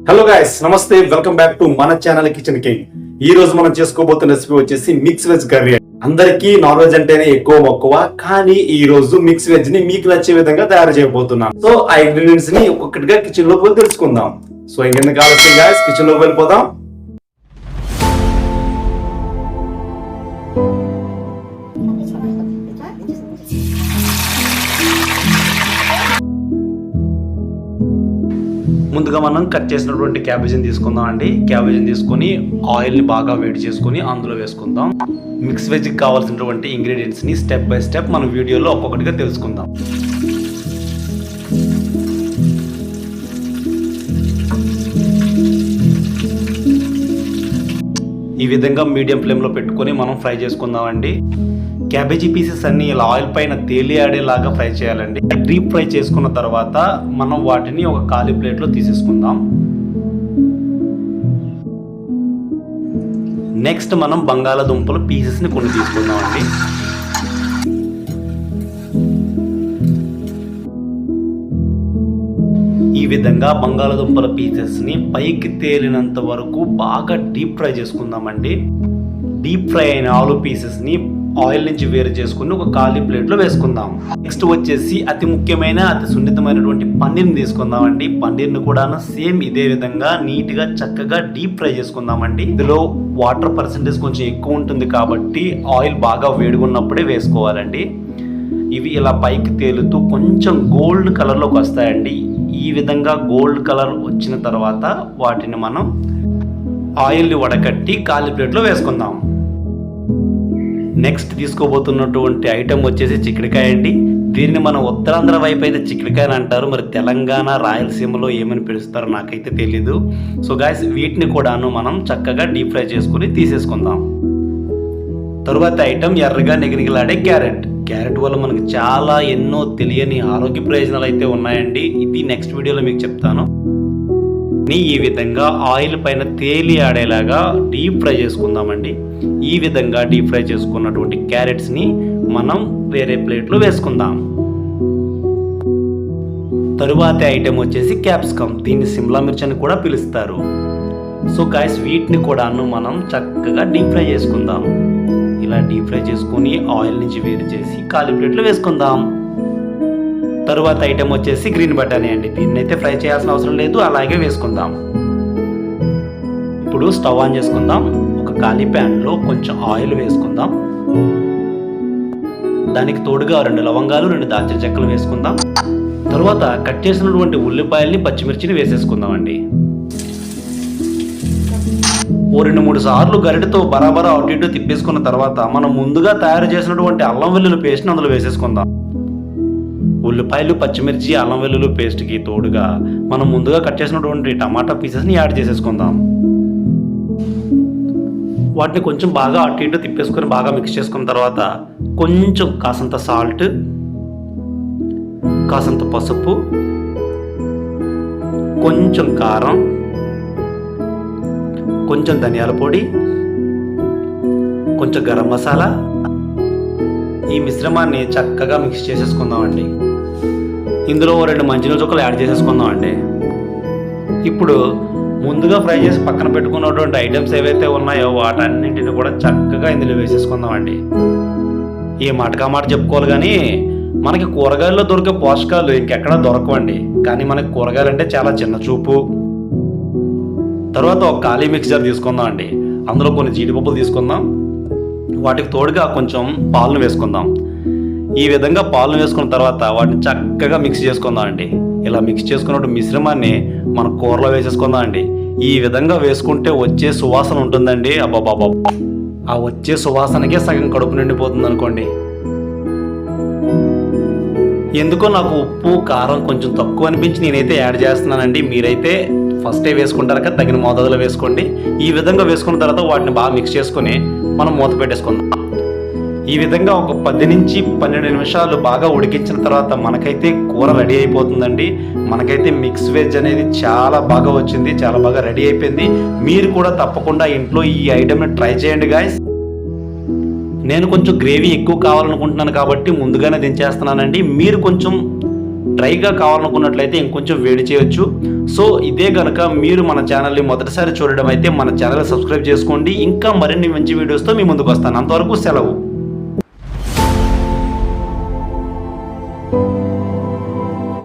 Hello guys, నమస్తే. Welcome back to మన channel kitchen king. ఈ రోజు మనం చేసుకోబోతున్న రెసిపీ వచ్చేసి మిక్స్ వెజ్ కర్రీ. అందరికీ నాన్ వెజ్ అంటేనే ఎక్కువ మక్కువ, కానీ ఈ రోజు మిక్స్ వెజ్ ని మీకు నచ్చే విధంగా తయారు చేయబోతున్నాం. సో ఆ ఇంగ్రీడియంట్స్ ని ఒక్కొక్కటిగా కిచెన్ లోకి వెళ్ళి తెలుసుకుందాం. సో ఇంకెందుకు ఆలస్యం గైస్, కిచెన్ లోకి వెళ్ళిపోదాం. ముందుగా మనం కట్ చేసినటువంటి క్యాబేజీని తీసుకుందాం అండి. క్యాబేజీని తీసుకొని ఆయిల్ని బాగా వేడి చేసుకొని అందులో వేసుకుందాం. మిక్స్ వెజ్కి కావాల్సినటువంటి ఇంగ్రీడియంట్స్ని స్టెప్ బై స్టెప్ మనం వీడియోలో ఒక్కొక్కటిగా తెలుసుకుందాం. ఈ విధంగా మీడియం ఫ్లేమ్లో పెట్టుకొని మనం ఫ్రై చేసుకుందాం అండి. క్యాబేజీ పీసెస్ అన్ని ఇలా ఆయిల్ పైన తేలియాడేలాగా ఫ్రై చేయాలండి. డీప్ ఫ్రై చేసుకున్న తర్వాత మనం వాటిని ఒక ఖాళీ ప్లేట్లో తీసేసుకుందాం. నెక్స్ట్ మనం బంగాళాదుంపల పీసెస్ని కొన్ని తీసుకుందాం అండి. ఈ విధంగా బంగాళాదుంపల పీసెస్ని పైకి తేలినంత వరకు బాగా డీప్ ఫ్రై చేసుకుందామండి. డీప్ ఫ్రై అయిన ఆలు పీసెస్ని ఆయిల్ నుంచి వేరు చేసుకుని ఒక ఖాళీ ప్లేట్లో వేసుకుందాం. నెక్స్ట్ వచ్చేసి అతి ముఖ్యమైన అతి సున్నితమైనటువంటి పన్నీర్ని తీసుకుందామండి. పన్నీర్ని కూడా సేమ్ ఇదే విధంగా నీట్గా చక్కగా డీప్ ఫ్రై చేసుకుందామండి. ఇందులో వాటర్ పర్సెంటేజ్ కొంచెం ఎక్కువ ఉంటుంది కాబట్టి ఆయిల్ బాగా వేడిగున్నప్పుడే వేసుకోవాలండి. ఇవి ఇలా పైకి తేలుతూ కొంచెం గోల్డ్ కలర్లోకి వస్తాయండి. ఈ విధంగా గోల్డ్ కలర్ వచ్చిన తర్వాత వాటిని మనం ఆయిల్ని వడకట్టి ఖాళీ ప్లేట్లో వేసుకుందాం. నెక్స్ట్ తీసుకోబోతున్నటువంటి ఐటెం వచ్చేసి చిక్కుడుకాయ అండి. దీన్ని మనం ఉత్తరాంధ్ర వైపు అయితే చిక్కుడుకాయ అంటారు, మరి తెలంగాణ రాయలసీమలో ఏమని పిలుస్తారో నాకైతే తెలీదు. సో గాయస్, వీటిని కూడాను మనం చక్కగా డీప్ ఫ్రై చేసుకుని తీసేసుకుందాం. తరువాత ఐటెం ఎర్రగా నిగనిగలాడే క్యారెట్ వల్ల మనకు చాలా ఎన్నో తెలియని ఆరోగ్య ప్రయోజనాలు అయితే ఉన్నాయండి. ఇది నెక్స్ట్ వీడియోలో మీకు చెప్తాను. ఈ విధంగా ఆయిల్ పైన తేలి ఆడేలాగా డీప్ ఫ్రై చేసుకుందామండి. ఈ విధంగా డీప్ ఫ్రై చేసుకున్నటువంటి క్యారెట్స్ని మనం వేరే ప్లేట్లో వేసుకుందాం. తరువాత ఐటెం వచ్చేసి క్యాప్సికమ్. దీన్ని సిమ్లా మిర్చి అని కూడా పిలుస్తారు. సో గాయ్స్, వీటిని కూడాను మనం చక్కగా డీప్ ఫ్రై చేసుకుందాం. ఇలా డీప్ ఫ్రై చేసుకొని ఆయిల్ నుంచి వేరు చేసి ఖాళీ ప్లేట్లో వేసుకుందాం. తరువాత ఐటెం వచ్చేసి గ్రీన్ బటానీ అండి. దీన్ని అయితే ఫ్రై చేయాల్సిన అవసరం లేదు, అలాగే వేసుకుందాం. ఇప్పుడు స్టవ్ ఆన్ చేసుకుందాం. ఒక ఖాళీ ప్యాన్లో కొంచెం ఆయిల్ వేసుకుందాం. దానికి తోడుగా 2 లవంగాలు 2 దాల్చిన చెక్కలు వేసుకుందాం. తరువాత కట్ చేసినటువంటి ఉల్లిపాయల్ని పచ్చిమిర్చిని వేసేసుకుందాం అండి. ఓ 2-3 సార్లు గరిటతో బరాబరా అటు ఇటు తిప్పేసుకున్న తర్వాత మనం ముందుగా తయారు చేసినటువంటి అల్లం వెల్లుల్లి పేస్ట్ని అందులో వేసేసుకుందాం. ఉల్లిపాయలు పచ్చిమిర్చి అల్లం వెల్లుల్లి పేస్ట్కి తోడుగా మనం ముందుగా కట్ చేసినటువంటి టమాటా పీసెస్ని యాడ్ చేసేసుకుందాం. వాటిని కొంచెం బాగా అటు ఇటు తిప్పేసుకొని బాగా మిక్స్ చేసుకున్న తర్వాత కొంచెం కాసంత సాల్ట్, కాసంత పసుపు, కొంచెం కారం, కొంచెం ధనియాల పొడి, కొంచెం గరం మసాలా, ఈ మిశ్రమాన్ని చక్కగా మిక్స్ చేసేసుకుందామండి. ఇందులో 2 మంచినీళ్ళ చుక్కలు యాడ్ చేసేసుకుందాం అండి. ఇప్పుడు ముందుగా ఫ్రై చేసి పక్కన పెట్టుకున్నటువంటి ఐటమ్స్ ఏవైతే ఉన్నాయో వాటన్నింటిని కూడా చక్కగా ఇందులో వేసేసుకుందాం అండి. ఈ మాటకా మాట చెప్పుకోవాలి, కానీ మనకి కూరగాయల్లో దొరికే పోషకాలు ఇంకెక్కడా దొరకవండి. కానీ మనకి కూరగాయలు అంటే చాలా చిన్న చూపు. తర్వాత ఒక ఖాళీ మిక్సర్ తీసుకుందాం అండి. అందులో కొన్ని జీడిపప్పులు తీసుకుందాం. వాటికి తోడుగా కొంచెం పాలను వేసుకుందాం. ఈ విధంగా పాలను వేసుకున్న తర్వాత వాటిని చక్కగా మిక్స్ చేసుకుందాం అండి. ఇలా మిక్స్ చేసుకున్నట్టు మిశ్రమాన్ని మన కూరలో వేసేసుకుందాం అండి. ఈ విధంగా వేసుకుంటే వచ్చే సువాసన ఉంటుందండి. అబ్బాబాబా, ఆ వచ్చే సువాసనకే సగం కడుపు నిండిపోతుంది అనుకోండి. ఎందుకో నాకు ఉప్పు కారం కొంచెం తక్కువ అనిపించి నేనైతే యాడ్ చేస్తున్నానండి. మీరైతే ఫస్టే వేసుకుంటారు కదా, తగిన మోతాదులో వేసుకోండి. ఈ విధంగా వేసుకున్న తర్వాత వాటిని బాగా మిక్స్ చేసుకొని మనం మూత పెట్టేసుకుందాం. ఈ విధంగా ఒక 10 నుంచి 12 నిమిషాలు బాగా ఉడికించిన తర్వాత మనకైతే కూర రెడీ అయిపోతుందండి. మనకైతే మిక్స్ వెజ్ అనేది చాలా బాగా వచ్చింది, చాలా బాగా రెడీ అయిపోయింది. మీరు కూడా తప్పకుండా ఇంట్లో ఈ ఐటెంని ట్రై చేయండి గాయ్స్. నేను కొంచెం గ్రేవీ ఎక్కువ కావాలనుకుంటున్నాను కాబట్టి ముందుగానే దించేస్తున్నానండి. మీరు కొంచెం డ్రైగా కావాలనుకున్నట్లయితే ఇంకొంచెం వేడి చేయొచ్చు. సో ఇదే కనుక మీరు మన ఛానల్ని మొదటిసారి చూడడం అయితే మన ఛానల్ సబ్స్క్రైబ్ చేసుకోండి. ఇంకా మరిన్ని మంచి వీడియోస్తో మీ ముందుకు వస్తాను. అంతవరకు సెలవు.